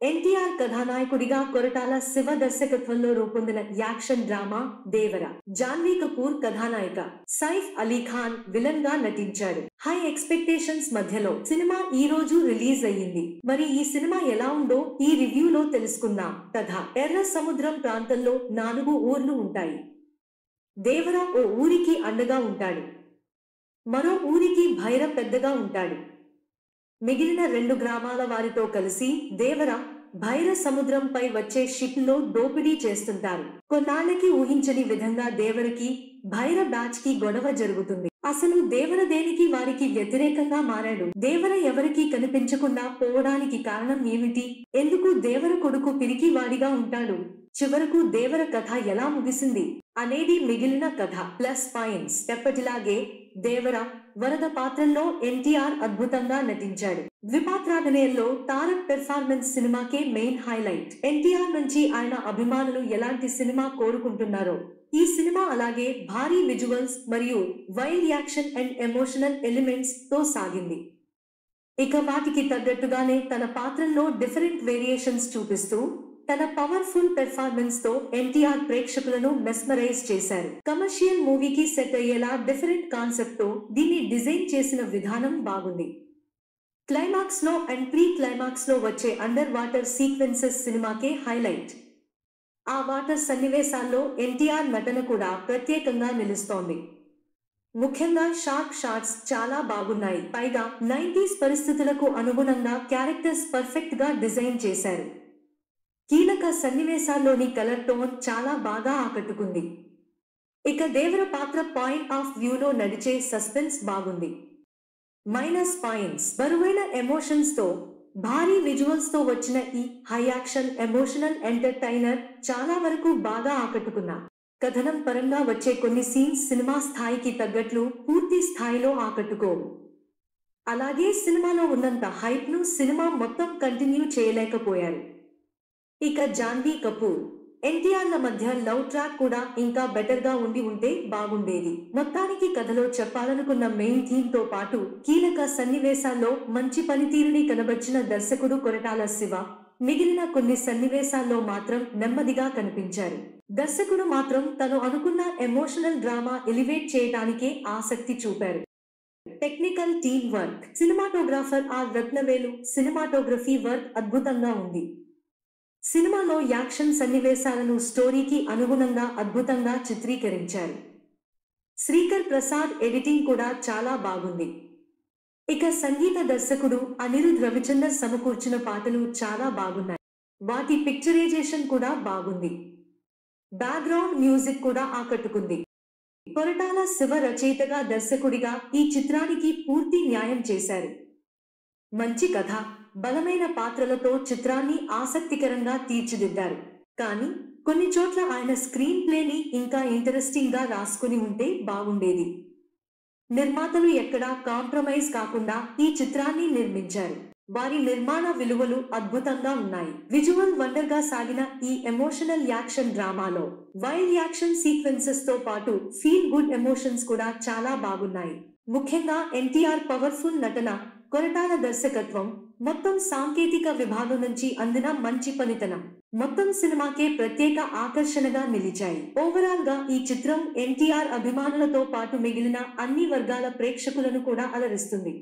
ఎన్టీఆర్ కథానాయకుడిగా కొరటాల శివ దర్శకత్వంలో రూపొందిన యాక్షన్ డ్రామా దేవర. జాన్వీ కపూర్ కథానాయిక, సైఫ్ అలీ ఖాన్ విలన్ గా నటించాడు. హై ఎక్స్పెక్టేషన్స్ మధ్యలో సినిమా ఈ రోజు రిలీజ్ అయ్యింది. మరి ఈ సినిమా ఎలా ఉందో ఈ రివ్యూలో తెలుసుకుందాం. కథ: ఎర్ర సముద్రం ప్రాంతంలో 4 ఊర్లు ఉంటాయి. దేవర ఓ ఊరికి అండగా ఉంటాడు. మరో ఊరికి భైర పెద్దగా ఉంటాడు. మిగిలిన 2 గ్రామాల వారితో కలిసి దేవర, భైర సముద్రంపై వచ్చే షిప్ లో దోపిడీ చేస్తుంటారు. కొన్నాళ్ళకి ఊహించని విధంగా దేవరకి, భైర బ్యాచ్ కి గొడవ జరుగుతుంది. అసలు దేవర దేనికి వారికి వ్యతిరేకంగా మారాడు? దేవర ఎవరికీ కనిపించకుండా పోవడానికి కారణం ఏమిటి? ఎందుకు దేవర కొడుకు పిరికి వాడిగా ఉంటాడు? చివరకు దేవర కథ ఎలా ముగిసింది అనేది మిగిలిన కథ. ప్లస్ పాయింట్స్: ఎప్పటిలాగే దేవర, వరద పాత్రల్లో ఎన్టీఆర్ అద్భుతంగా నటించాడు. ద్విపాత్రాభినయంలో తారక్ పెర్ఫార్మెన్స్ సినిమాకే మెయిన్ హైలైట్. ఎన్టీఆర్ నుంచి ఆయన అభిమానులు ఎలాంటి సినిమా కోరుకుంటున్నారో ఈ సినిమా అలాగే భారీ విజువల్స్ మరియు wild action and emotional elements తో సాగింది. ఇక వాటికి తగ్గట్టుగానే తన పాత్రల్లో డిఫరెంట్ వేరియేషన్స్ చూపిస్తూ తన పవర్ఫుల్ పెర్ఫార్మెన్స్ తో ఎన్టీఆర్ ప్రేక్షకులను మెస్మరైజ్ చేశారు. కమర్షియల్ మూవీకి సెట్ అయ్యేలా డిఫరెంట్ కాన్సెప్ట్ తో దీన్ని డిజైన్ చేసిన విధానం బాగుంది. క్లైమాక్స్ లో అండ్ ప్రీ క్లైమాక్స్ లో వచ్చే అండర్ వాటర్ సీక్వెన్సెస్ సినిమాకే హైలైట్. ఆ వాటర్ సన్నివేశాల్లో ఎన్టీఆర్ నటన కూడా ప్రత్యేకంగా నిలుస్తోంది. ముఖ్యంగా షార్క్ షాట్స్ చాలా బాగున్నాయి. పైగా 90s పరిస్థితులకు అనుగుణంగా క్యారెక్టర్స్ పర్ఫెక్ట్ గా డిజైన్ చేశారు. కీలక సన్నివేశాల్లోని కలర్ టోన్ చాలా బాగా ఆకట్టుకుంది. ఇక దేవర పాత్ర పాయింట్ ఆఫ్ వ్యూలో నడిచే సస్పెన్స్ బాగుంది. మైనస్ పాయింట్స్: బరువైన ఎమోషన్స్ తో, భారీ విజువల్స్ తో వచ్చిన ఈ హై యాక్షన్ ఎమోషనల్ ఎంటర్టైనర్ చాలా వరకు బాగా ఆకట్టుకున్నా. కథనం పరంగా వచ్చే కొన్ని సీన్స్ సినిమా స్థాయికి తగ్గట్లు పూర్తి స్థాయిలో ఆకట్టుకోవు. అలాగే సినిమాలో ఉన్నంత హైప్ ను సినిమా మొత్తం కంటిన్యూ చేయలేకపోయారు. ఇక జాన్వీ కపూర్, ఎన్టీఆర్ల మధ్య లవ్ ట్రాక్ కూడా ఇంకా బెటర్ గా ఉంటే బాగుండేది. మొత్తానికి కథలో చెప్పాలనుకున్న మెయిన్ థీమ్ తో పాటు కీలక సన్నివేశాల్లో మంచి పనితీరుని కనబర్చిన దర్శకుడు కొరటాల శివ మిగిలిన కొన్ని సన్నివేశాల్లో మాత్రం నెమ్మదిగా కనిపించారు. దర్శకుడు మాత్రం తను అనుకున్న ఎమోషనల్ డ్రామా ఎలివేట్ చేయడానికే ఆసక్తి చూపారు. Technical team work: cinematographer R Rathnavelu cinematography work అద్భుతంగా ఉంది. సినిమాలో యాక్షన్ సన్నివేశాలను స్టోరీకి అనుగుణంగా అద్భుతంగా చిత్రీకరించారు. శ్రీకర్ ప్రసాద్ ఎడిటింగ్ కూడా చాలా బాగుంది. ఇక సంగీత దర్శకుడు అనిరుద్ రవిచందర్ సమకూర్చిన పాటలు చాలా బాగున్నాయి. వాటి పిక్చరైజేషన్ కూడా బాగుంది. బ్యాక్గ్రౌండ్ మ్యూజిక్ కూడా ఆకట్టుకుంది. కొరటాల శివ రచయితగా దర్శకుడిగా ఈ చిత్రానికి పూర్తి న్యాయం చేశారు. మంచి కథ, బలమైన పాత్రలతో చిత్రాన్ని ఆసక్తికరంగా తీర్చిదిద్దారు. కానీ కొన్ని చోట్ల ఆయన స్క్రీన్ ప్లేని ఇంకా ఇంట్రెస్టింగ్ గా రాసుకుని ఉంటే బాగుండేది. నిర్మాతలు ఎక్కడా కాంప్రమైజ్ కాకుండా ఈ చిత్రాన్ని నిర్మించారు. వారి నిర్మాణ విలువలు అద్భుతంగా ఉన్నాయి. విజువల్ వండర్ గా సాగిన ఈ ఎమోషనల్ యాక్షన్ డ్రామాలో వైల్డ్ యాక్షన్ సీక్వెన్సెస్ తో పాటు ఫీల్ గుడ్ ఎమోషన్స్ కూడా చాలా బాగున్నాయి. ముఖ్యంగా ఎన్టీఆర్ పవర్ఫుల్ నటన, కొరటాల దర్శకత్వం, మొత్తం సాంకేతిక విభాగం నుంచి అందిన మంచి పనితనం మొత్తం సినిమాకే ప్రత్యేక ఆకర్షణగా నిలిచాయి. ఓవరాల్ గా ఈ చిత్రం ఎన్టీఆర్ అభిమానులతో పాటు మిగిలిన అన్ని వర్గాల ప్రేక్షకులను కూడా అలరిస్తుంది.